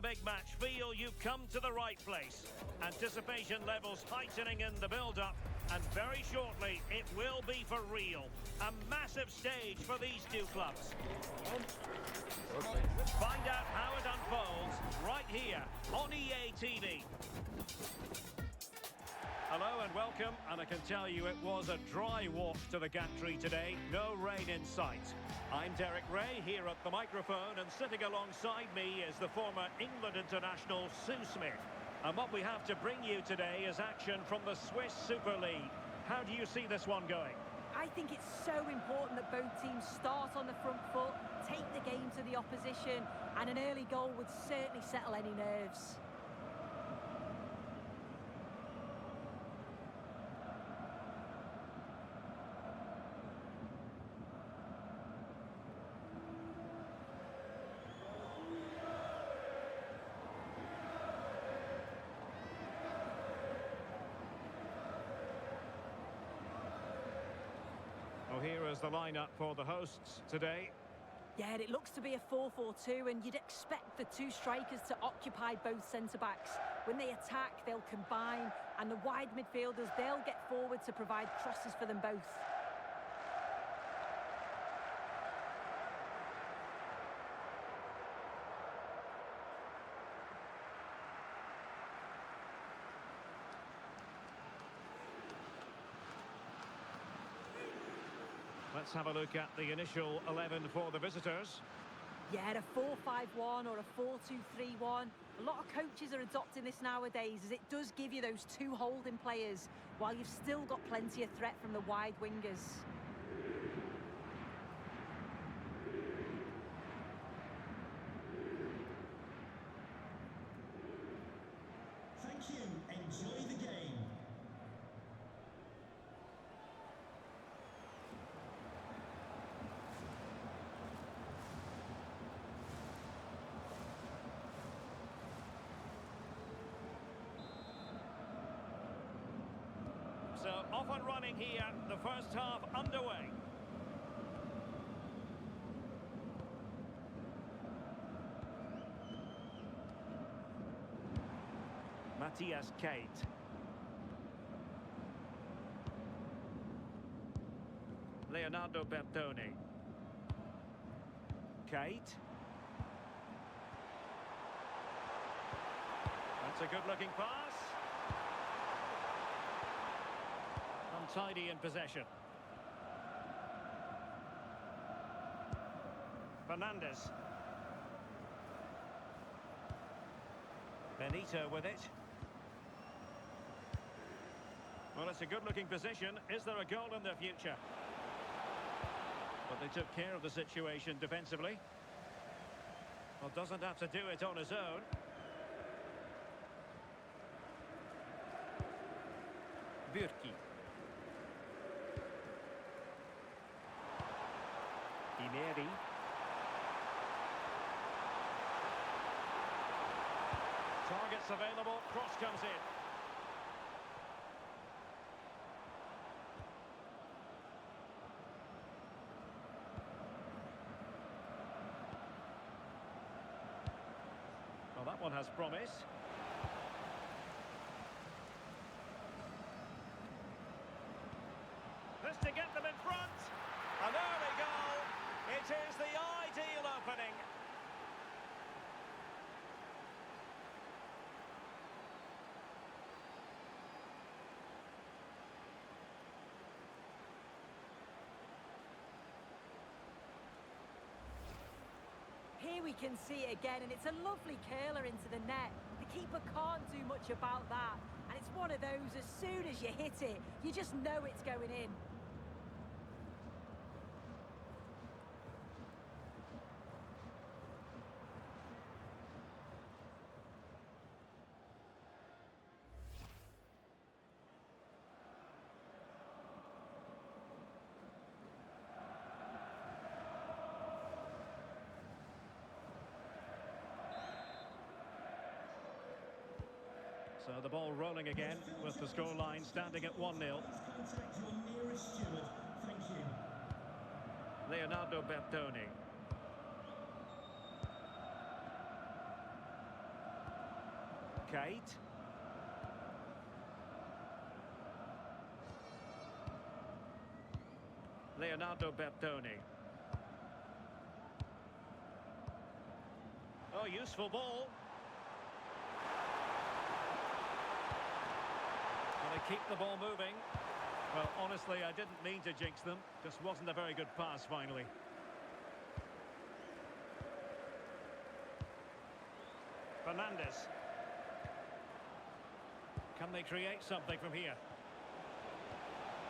big match feel, you've come to the right place. Anticipation levels heightening in the build-up, and very shortly it will be for real. A massive stage for these two clubs. Find out how it unfolds right here on EA TV. Hello and welcome, and I can tell you it was a dry walk to the gantry today, no rain in sight. I'm Derek Ray here at the microphone, and sitting alongside me is the former England international Sue Smith. And what we have to bring you today is action from the Swiss Super League. How do you see this one going? I think it's so important that both teams start on the front foot, take the game to the opposition, and an early goal would certainly settle any nerves. Well, here is the lineup for the hosts today. Yeah, it looks to be a 4-4-2, and you'd expect the two strikers to occupy both centre-backs. When they attack, they'll combine, and the wide midfielders, they'll get forward to provide crosses for them both. Let's have a look at the initial 11 for the visitors. Yeah, a 4-5-1 or a 4-2-3-1. A lot of coaches are adopting this nowadays, as it does give you those two holding players, while you've still got plenty of threat from the wide wingers. Thank you. Enjoy the game. So off and running here, the first half underway. Matthias Kate. Leonardo Bertoni. Kate. That's a good-looking pass. Untidy in possession. Fernandes. Benito with it. Well, it's a good-looking position. Is there a goal in their future? But they took care of the situation defensively. Well, doesn't have to do it on his own. Bürki. Imeri. Targets available, cross comes in. Well, that one has promise. This to get them in front. An early goal. It is the ideal opening. Here we can see it again, and it's a lovely curler into the net. The keeper can't do much about that, and it's one of those, as soon as you hit it, you just know it's going in. So the ball rolling again with the scoreline standing at 1-0. Contact your nearest steward. Thank you. Leonardo Bertoni. Kate. Leonardo Bertoni. Oh, useful ball. And they keep the ball moving. Well, honestly, I didn't mean to jinx them. Just wasn't a very good pass, finally. Fernandes. Can they create something from here?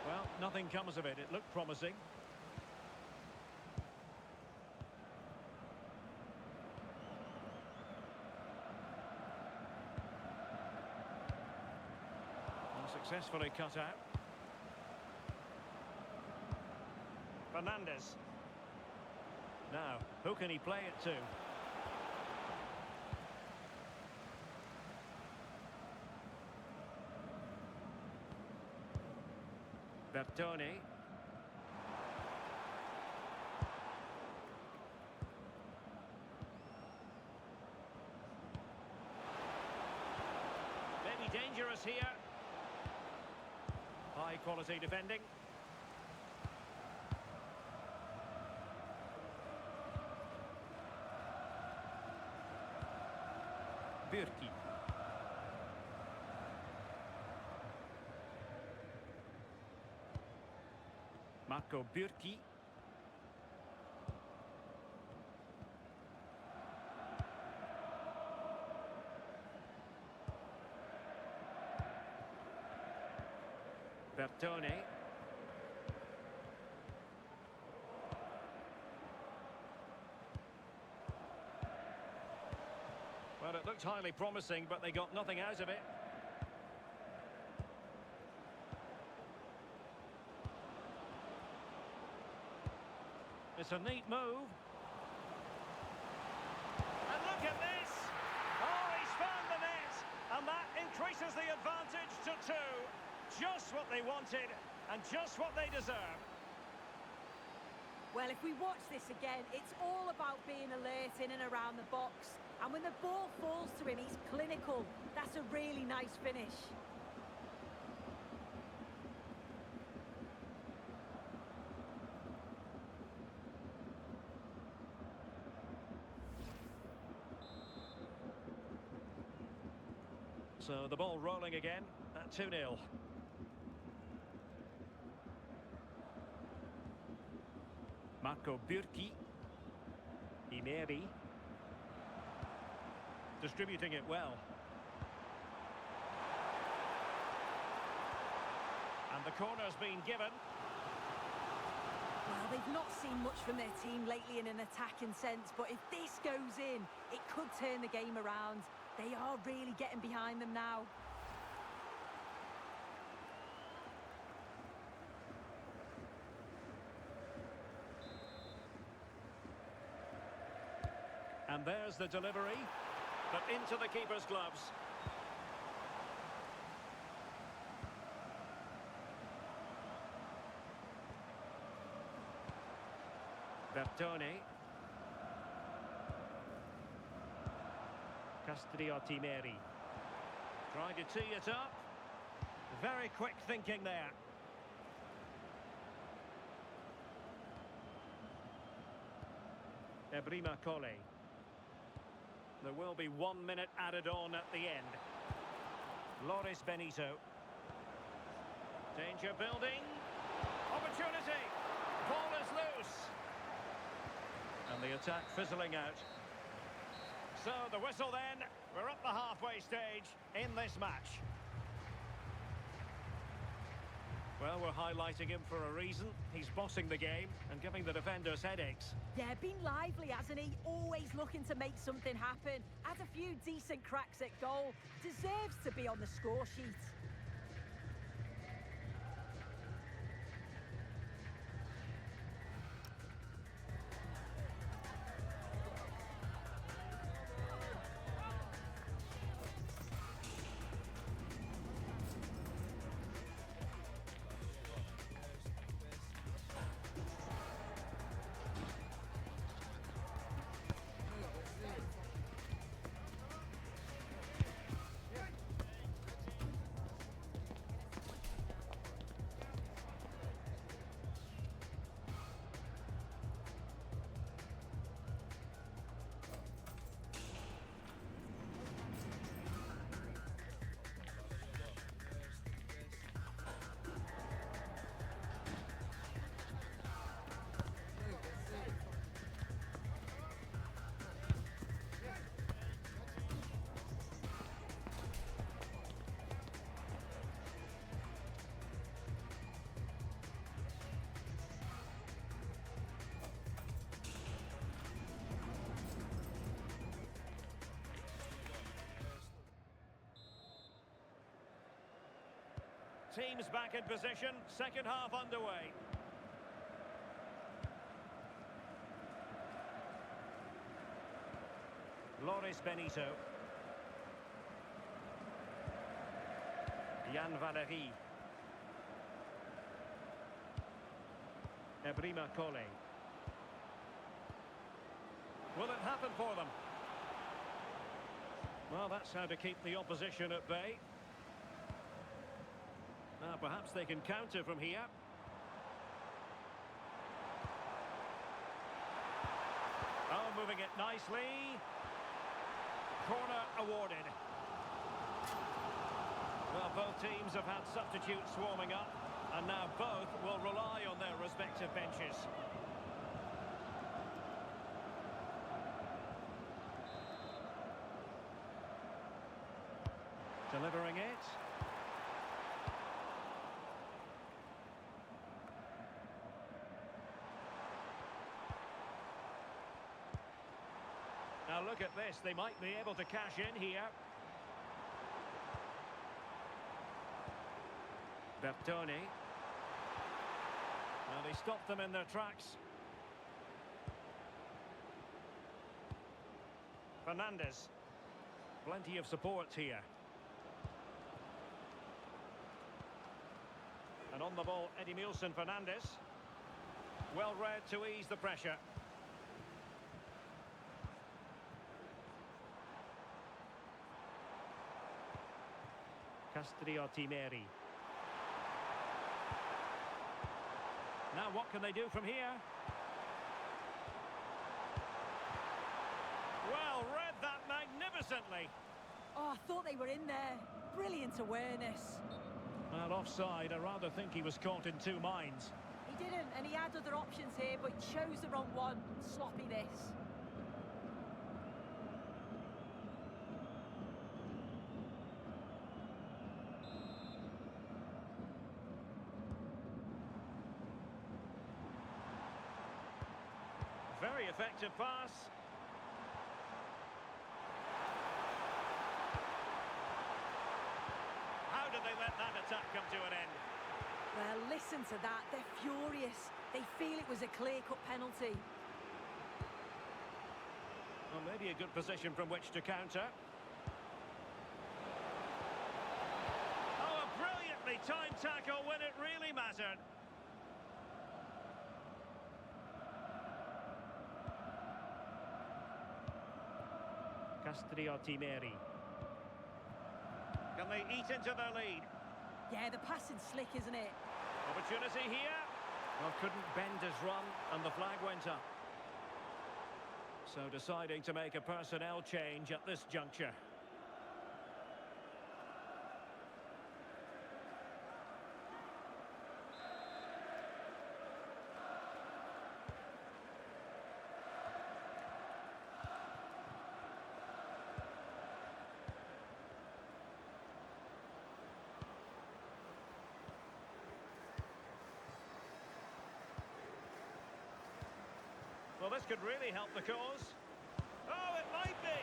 Well, nothing comes of it. It looked promising. Successfully cut out. Fernandes. Now, who can he play it to? Bertoni. Maybe dangerous here. High quality defending. Bürki. Marco Bürki. Bertoni. Well, it looked highly promising, but they got nothing out of it. It's a neat move. And look at this! Oh, he's found the net! And that increases the advantage to 2. Just what they wanted, and just what they deserve. Well, if we watch this again, it's all about being alert in and around the box. And when the ball falls to him, he's clinical. That's a really nice finish. So the ball rolling again at 2-0. Marco Bürki. Imeri. Distributing it well. And the corner's been given. Well, they've not seen much from their team lately in an attacking sense, but if this goes in, it could turn the game around. They are really getting behind them now. And there's the delivery, but into the keeper's gloves. Bertoni. Castriotti Meri. Trying to tee it up. Very quick thinking there. Ebrima Colley. There will be 1 minute added on at the end. Loris Benito. Danger building. Opportunity. Ball is loose. And the attack fizzling out. So the whistle then. We're at the halfway stage in this match. Well, we're highlighting him for a reason. He's bossing the game and giving the defenders headaches. Yeah, been lively, hasn't he? Always looking to make something happen. Has a few decent cracks at goal. Deserves to be on the score sheet. Teams back in position, second half underway. Loris Benito. Jan Valery. Ebrima Kole. Will it happen for them? Well, that's how to keep the opposition at bay. Now, perhaps they can counter from here. Oh, moving it nicely. Corner awarded. Well, both teams have had substitutes swarming up, and now both will rely on their respective benches. Delivering it. Now look at this, they might be able to cash in here. Bertone. Now they stopped them in their tracks. Fernandes. Plenty of support here. And on the ball, Edimilson Fernandes. Well read to ease the pressure. Castrioti-Meri. Now what can they do from here? Well, read that magnificently. Oh, I thought they were in there. Brilliant awareness. Well, offside, I rather think he was caught in two minds. He didn't, and he had other options here, but he chose the wrong one. Sloppy this. Very effective pass. How did they let that attack come to an end? Well, listen to that. They're furious. They feel it was a clear-cut penalty. Well, maybe a good position from which to counter. Oh, a brilliantly timed tackle when it really mattered. Castrioti-Meri. Can they eat into their lead? Yeah, the passing's slick, isn't it? Opportunity here. Well, couldn't bend his run, and the flag went up. So deciding to make a personnel change at this juncture. Well, this could really help the cause. Oh, it might be.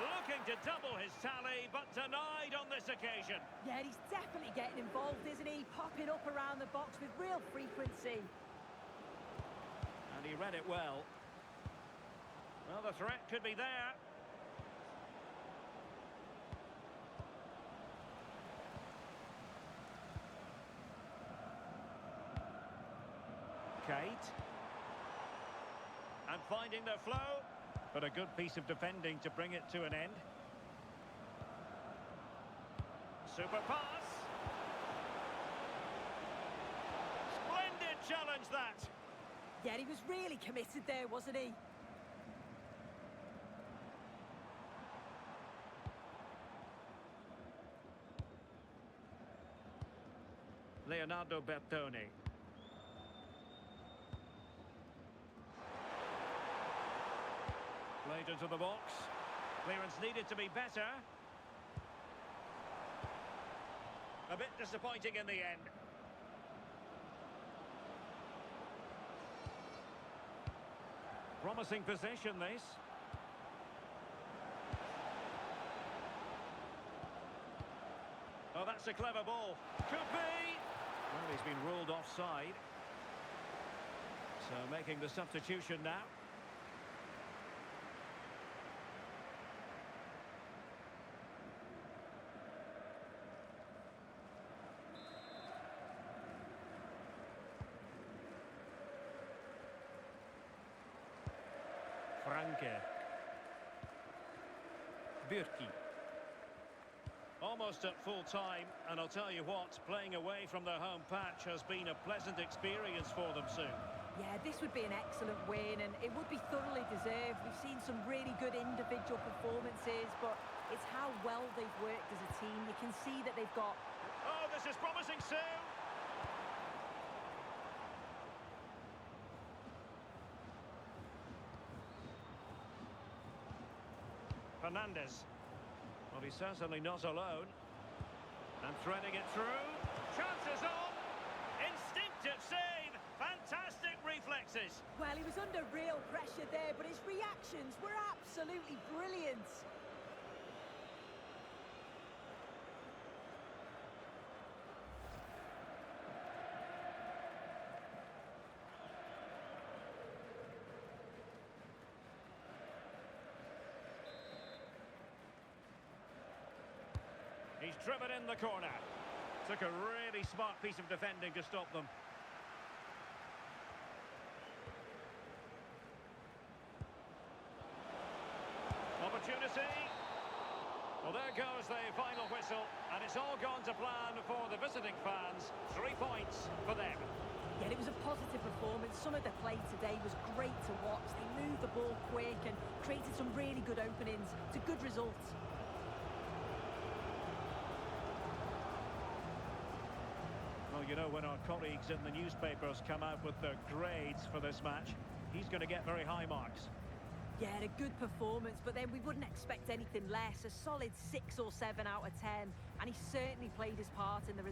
Looking to double his tally, but denied on this occasion. Yeah, he's definitely getting involved, isn't he? Popping up around the box with real frequency. And he read it well. Well, the threat could be there. Kate. And finding their flow, but a good piece of defending to bring it to an end. Super pass. Splendid challenge that. Yeah, he was really committed there, wasn't he? Leonardo Bertone. Played into the box. Clearance needed to be better. A bit disappointing in the end. Promising possession, this. Oh, that's a clever ball. Could be. Well, he's been ruled offside. So making the substitution now. Franke. Birki. Almost at full time, and I'll tell you what, playing away from their home patch has been a pleasant experience for them soon. Yeah, this would be an excellent win, and it would be thoroughly deserved. We've seen some really good individual performances, but it's how well they've worked as a team. You can see that they've got... Oh, this is promising soon! Fernandez. Well, he's certainly not alone. And threading it through. Chances on. Instinctive save. Fantastic reflexes. Well, he was under real pressure there, but his reactions were absolutely brilliant. He's driven in the corner. Took a really smart piece of defending to stop them. Opportunity. Well, there goes the final whistle, and it's all gone to plan for the visiting fans. 3 points for them. Yeah, it was a positive performance. Some of the play today was great to watch. They moved the ball quick and created some really good openings. It's a good result. Well, you know, when our colleagues in the newspapers come out with their grades for this match, he's going to get very high marks. Yeah, a good performance, but then we wouldn't expect anything less. A solid 6 or 7 out of 10, and he certainly played his part in the result.